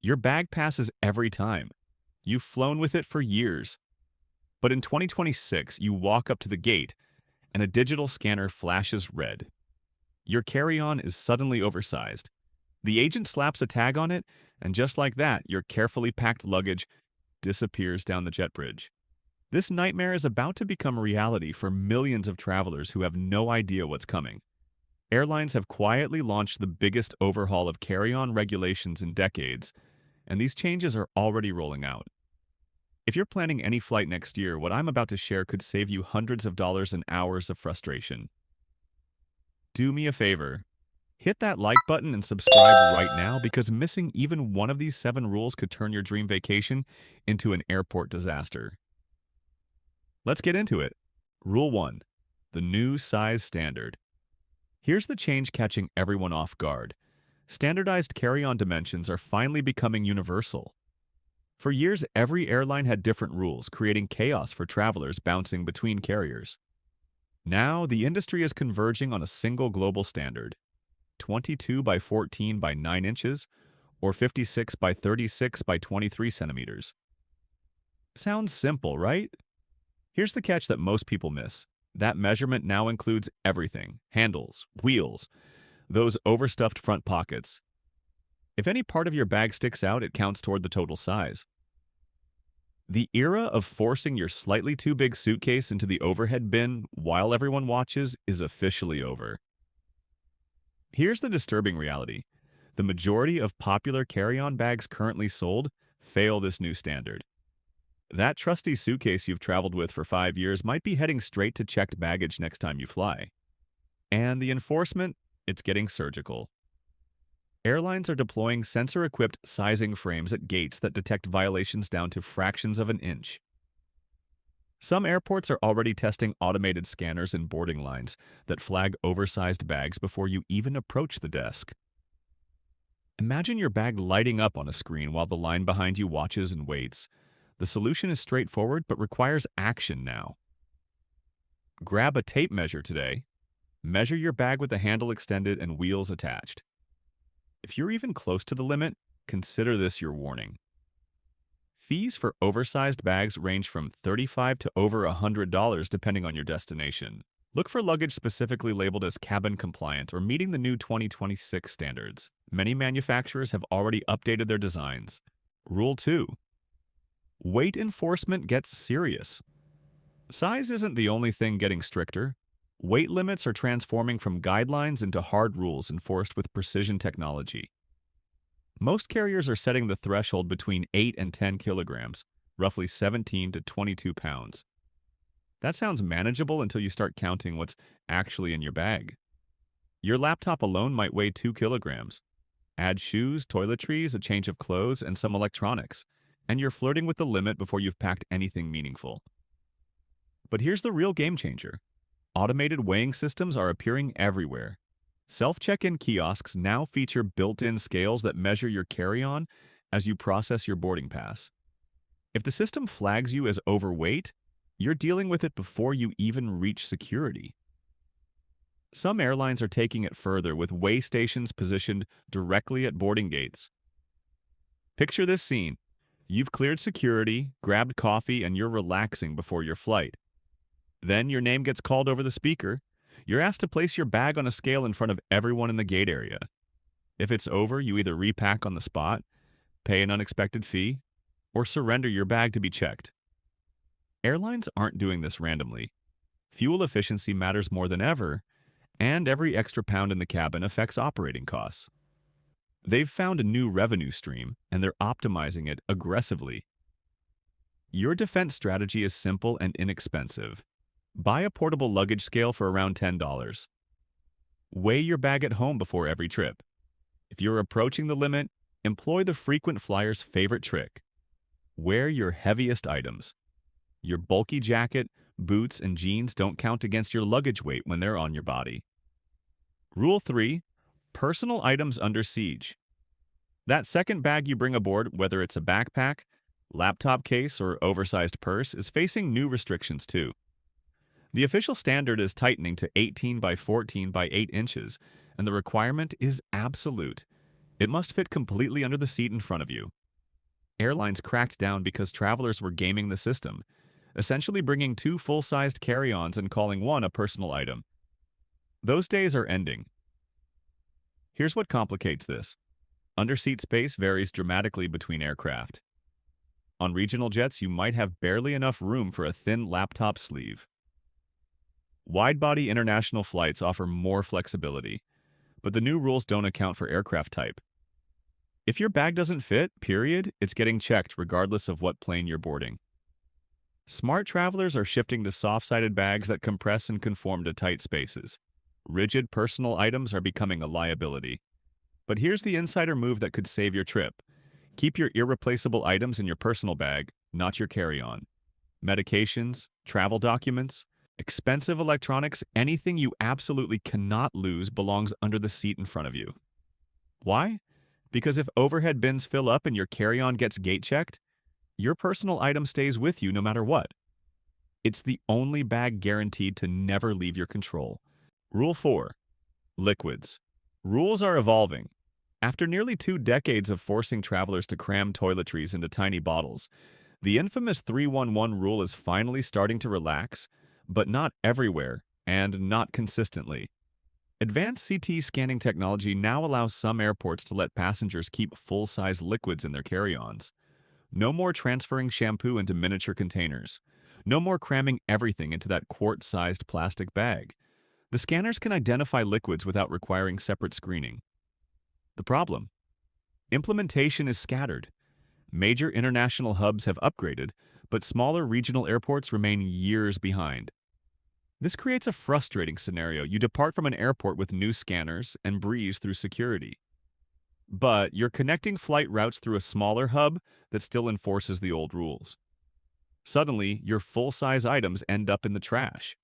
Your bag passes every time. You've flown with it for years. But in 2026, you walk up to the gate and a digital scanner flashes red. Your carry-on is suddenly oversized. The agent slaps a tag on it, and just like that, your carefully packed luggage disappears down the jet bridge. This nightmare is about to become a reality for millions of travelers who have no idea what's coming. Airlines have quietly launched the biggest overhaul of carry-on regulations in decades, and these changes are already rolling out. If you're planning any flight next year, what I'm about to share could save you hundreds of dollars and hours of frustration. Do me a favor. Hit that like button and subscribe right now because missing even one of these 7 rules could turn your dream vacation into an airport disaster. Let's get into it. Rule 1. The new size standard. Here's the change catching everyone off guard. Standardized carry-on dimensions are finally becoming universal. For years, every airline had different rules, creating chaos for travelers bouncing between carriers. Now, the industry is converging on a single global standard: 22 by 14 by 9 inches or 56 by 36 by 23 centimeters. Sounds simple, right? Here's the catch that most people miss. That measurement now includes everything: handles, wheels, those overstuffed front pockets. If any part of your bag sticks out, it counts toward the total size. The era of forcing your slightly too big suitcase into the overhead bin while everyone watches is officially over. Here's the disturbing reality. The majority of popular carry-on bags currently sold fail this new standard. That trusty suitcase you've traveled with for 5 years might be heading straight to checked baggage next time you fly. And the enforcement? It's getting surgical. Airlines are deploying sensor-equipped sizing frames at gates that detect violations down to fractions of an inch. Some airports are already testing automated scanners in boarding lines that flag oversized bags before you even approach the desk. Imagine your bag lighting up on a screen while the line behind you watches and waits. The solution is straightforward but requires action now. Grab a tape measure today. Measure your bag with the handle extended and wheels attached. If you're even close to the limit, consider this your warning. Fees for oversized bags range from $35 to over $100 depending on your destination. Look for luggage specifically labeled as cabin compliant or meeting the new 2026 standards. Many manufacturers have already updated their designs. Rule 2. Weight enforcement gets serious. Size isn't the only thing getting stricter. Weight limits are transforming from guidelines into hard rules enforced with precision technology. Most carriers are setting the threshold between 8 and 10 kilograms, roughly 17 to 22 pounds. That sounds manageable until you start counting what's actually in your bag. Your laptop alone might weigh 2 kilograms. Add shoes, toiletries, a change of clothes, and some electronics, and you're flirting with the limit before you've packed anything meaningful. But here's the real game changer. Automated weighing systems are appearing everywhere. Self-check-in kiosks now feature built-in scales that measure your carry-on as you process your boarding pass. If the system flags you as overweight, you're dealing with it before you even reach security. Some airlines are taking it further with weigh stations positioned directly at boarding gates. Picture this scene. You've cleared security, grabbed coffee, and you're relaxing before your flight. Then your name gets called over the speaker. You're asked to place your bag on a scale in front of everyone in the gate area. If it's over, you either repack on the spot, pay an unexpected fee, or surrender your bag to be checked. Airlines aren't doing this randomly. Fuel efficiency matters more than ever, and every extra pound in the cabin affects operating costs. They've found a new revenue stream, and they're optimizing it aggressively. Your defense strategy is simple and inexpensive. Buy a portable luggage scale for around $10. Weigh your bag at home before every trip. If you're approaching the limit, employ the frequent flyer's favorite trick. Wear your heaviest items. Your bulky jacket, boots, and jeans don't count against your luggage weight when they're on your body. Rule 3. Personal items under siege. That second bag you bring aboard, whether it's a backpack, laptop case, or oversized purse, is facing new restrictions too. The official standard is tightening to 18 by 14 by 8 inches, and the requirement is absolute. It must fit completely under the seat in front of you. Airlines cracked down because travelers were gaming the system, essentially bringing two full-sized carry-ons and calling one a personal item. Those days are ending. Here's what complicates this. Underseat space varies dramatically between aircraft. On regional jets, you might have barely enough room for a thin laptop sleeve. Wide-body international flights offer more flexibility, but the new rules don't account for aircraft type. If your bag doesn't fit, period, it's getting checked regardless of what plane you're boarding. Smart travelers are shifting to soft-sided bags that compress and conform to tight spaces. Rigid personal items are becoming a liability. But here's the insider move that could save your trip. Keep your irreplaceable items in your personal bag, not your carry-on. Medications, travel documents, expensive electronics, anything you absolutely cannot lose belongs under the seat in front of you. Why? Because if overhead bins fill up and your carry-on gets gate-checked, your personal item stays with you no matter what. It's the only bag guaranteed to never leave your control. Rule 4. Liquids. Rules are evolving. After nearly 2 decades of forcing travelers to cram toiletries into tiny bottles, the infamous 311 rule is finally starting to relax, but not everywhere and not consistently. Advanced CT scanning technology now allows some airports to let passengers keep full-size liquids in their carry-ons. No more transferring shampoo into miniature containers. No more cramming everything into that quart-sized plastic bag. The scanners can identify liquids without requiring separate screening. The problem? Implementation is scattered. Major international hubs have upgraded, but smaller regional airports remain years behind. This creates a frustrating scenario. You depart from an airport with new scanners and breeze through security. But you're connecting flight routes through a smaller hub that still enforces the old rules. Suddenly, your full-size items end up in the trash.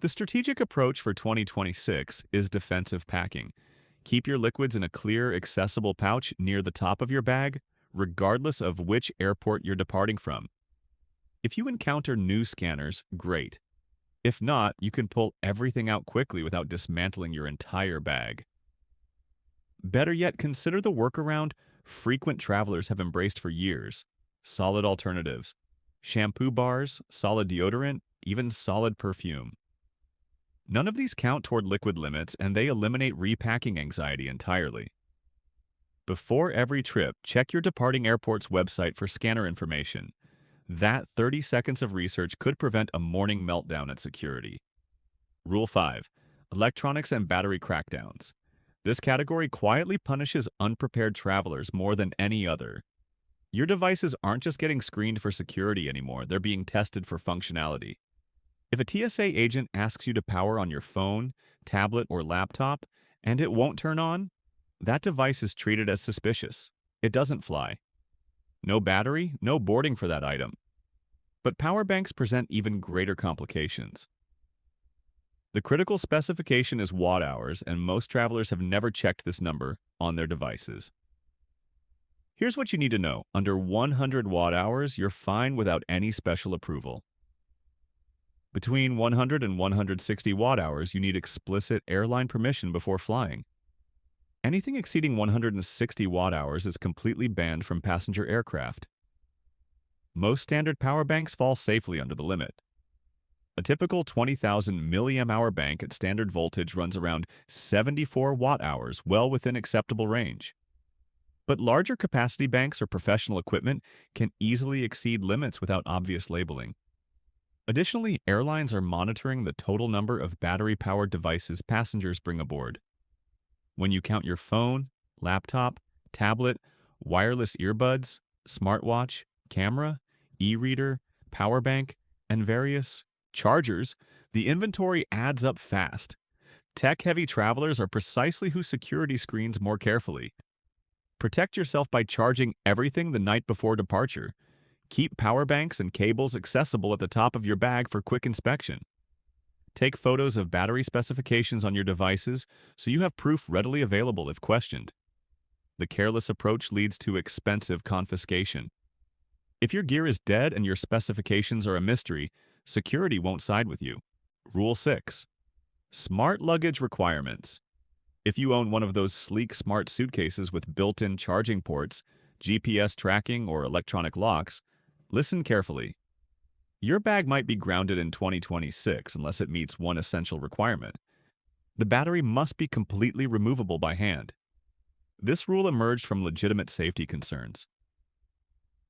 The strategic approach for 2026 is defensive packing. Keep your liquids in a clear, accessible pouch near the top of your bag, regardless of which airport you're departing from. If you encounter new scanners, great. If not, you can pull everything out quickly without dismantling your entire bag. Better yet, consider the workaround frequent travelers have embraced for years. Solid alternatives. Shampoo bars, solid deodorant, even solid perfume. None of these count toward liquid limits, and they eliminate repacking anxiety entirely. Before every trip, check your departing airport's website for scanner information. That 30 seconds of research could prevent a morning meltdown at security. Rule 5. Electronics and battery crackdowns. This category quietly punishes unprepared travelers more than any other. Your devices aren't just getting screened for security anymore, they're being tested for functionality. If a TSA agent asks you to power on your phone, tablet, or laptop, and it won't turn on, that device is treated as suspicious. It doesn't fly. No battery, no boarding for that item. But power banks present even greater complications. The critical specification is watt hours, and most travelers have never checked this number on their devices. Here's what you need to know. Under 100 watt hours, you're fine without any special approval. Between 100 and 160 watt hours, you need explicit airline permission before flying. Anything exceeding 160 watt hours is completely banned from passenger aircraft. Most standard power banks fall safely under the limit. A typical 20,000 milliamp-hour bank at standard voltage runs around 74 watt hours, well within acceptable range. But larger capacity banks or professional equipment can easily exceed limits without obvious labeling. Additionally, airlines are monitoring the total number of battery-powered devices passengers bring aboard. When you count your phone, laptop, tablet, wireless earbuds, smartwatch, camera, e-reader, power bank, and various chargers, the inventory adds up fast. Tech-heavy travelers are precisely who security screens more carefully. Protect yourself by charging everything the night before departure. Keep power banks and cables accessible at the top of your bag for quick inspection. Take photos of battery specifications on your devices so you have proof readily available if questioned. The careless approach leads to expensive confiscation. If your gear is dead and your specifications are a mystery, security won't side with you. Rule 6. Smart luggage requirements. If you own one of those sleek smart suitcases with built-in charging ports, GPS tracking, or electronic locks, listen carefully. Your bag might be grounded in 2026 unless it meets one essential requirement. The battery must be completely removable by hand. This rule emerged from legitimate safety concerns.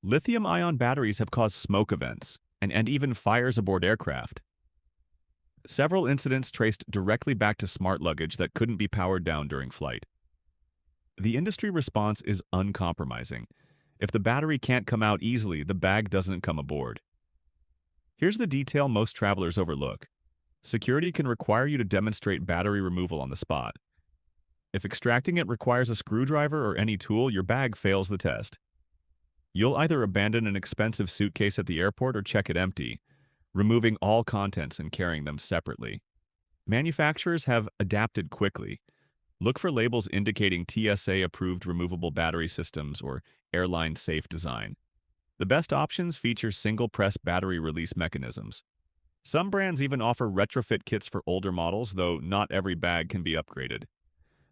Lithium-ion batteries have caused smoke events and even fires aboard aircraft. Several incidents traced directly back to smart luggage that couldn't be powered down during flight. The industry response is uncompromising. If the battery can't come out easily, the bag doesn't come aboard. Here's the detail most travelers overlook. Security can require you to demonstrate battery removal on the spot. If extracting it requires a screwdriver or any tool, your bag fails the test. You'll either abandon an expensive suitcase at the airport or check it empty, removing all contents and carrying them separately. Manufacturers have adapted quickly. Look for labels indicating TSA-approved removable battery systems or airline safe design. The best options feature single-press battery release mechanisms. Some brands even offer retrofit kits for older models, though not every bag can be upgraded.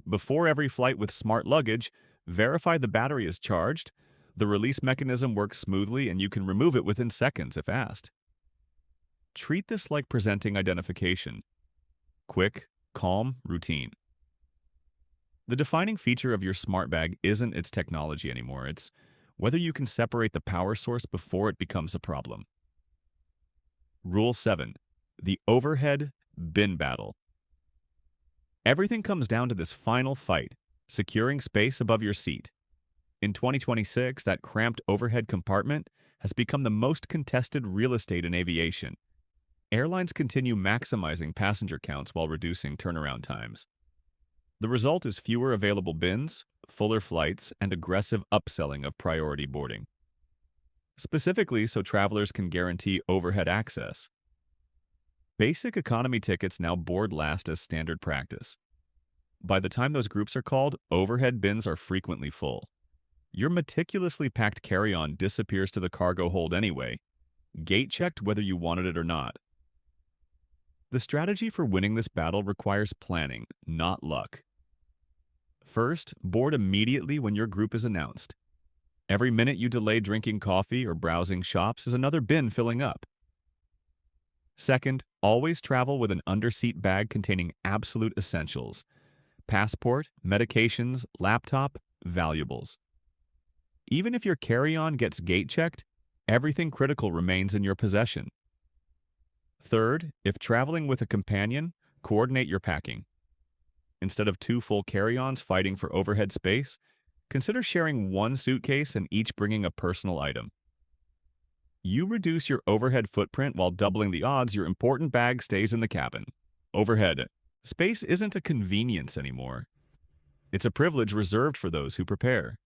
Before every flight with smart luggage, verify the battery is charged, the release mechanism works smoothly, and you can remove it within seconds if asked. Treat this like presenting identification. Quick, calm, routine. The defining feature of your smart bag isn't its technology anymore, it's whether you can separate the power source before it becomes a problem. Rule 7. The overhead bin battle. Everything comes down to this final fight, securing space above your seat. In 2026, that cramped overhead compartment has become the most contested real estate in aviation. Airlines continue maximizing passenger counts while reducing turnaround times. The result is fewer available bins, fuller flights, and aggressive upselling of priority boarding. Specifically so travelers can guarantee overhead access. Basic economy tickets now board last as standard practice. By the time those groups are called, overhead bins are frequently full. Your meticulously packed carry-on disappears to the cargo hold anyway, gate-checked whether you wanted it or not. The strategy for winning this battle requires planning, not luck. First, board immediately when your group is announced. Every minute you delay drinking coffee or browsing shops is another bin filling up. Second, always travel with an underseat bag containing absolute essentials: passport, medications, laptop, valuables. Even if your carry-on gets gate-checked, everything critical remains in your possession. Third, if traveling with a companion, coordinate your packing. Instead of 2 full carry-ons fighting for overhead space, consider sharing 1 suitcase and each bringing a personal item. You reduce your overhead footprint while doubling the odds your important bag stays in the cabin. Overhead space isn't a convenience anymore. It's a privilege reserved for those who prepare.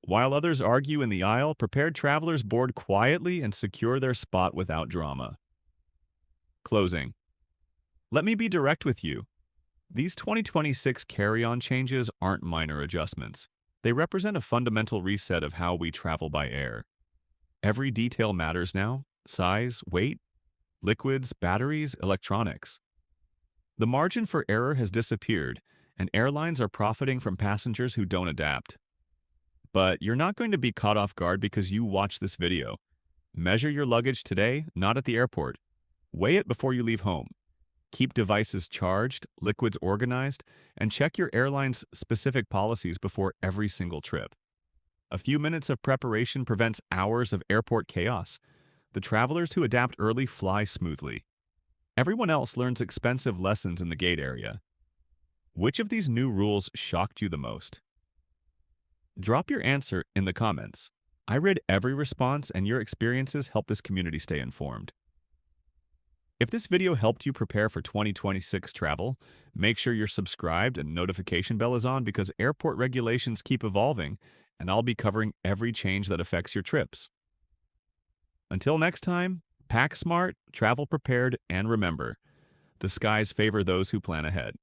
While others argue in the aisle, prepared travelers board quietly and secure their spot without drama. Closing. Let me be direct with you. These 2026 carry-on changes aren't minor adjustments. They represent a fundamental reset of how we travel by air. Every detail matters now: size, weight, liquids, batteries, electronics. The margin for error has disappeared, and airlines are profiting from passengers who don't adapt. But you're not going to be caught off guard because you watch this video. Measure your luggage today, not at the airport. Weigh it before you leave home. Keep devices charged, liquids organized, and check your airline's specific policies before every single trip. A few minutes of preparation prevents hours of airport chaos. The travelers who adapt early fly smoothly. Everyone else learns expensive lessons in the gate area. Which of these new rules shocked you the most? Drop your answer in the comments. I read every response, and your experiences help this community stay informed. If this video helped you prepare for 2026 travel, make sure you're subscribed and notification bell is on because airport regulations keep evolving, and I'll be covering every change that affects your trips. Until next time, pack smart, travel prepared, and remember, the skies favor those who plan ahead.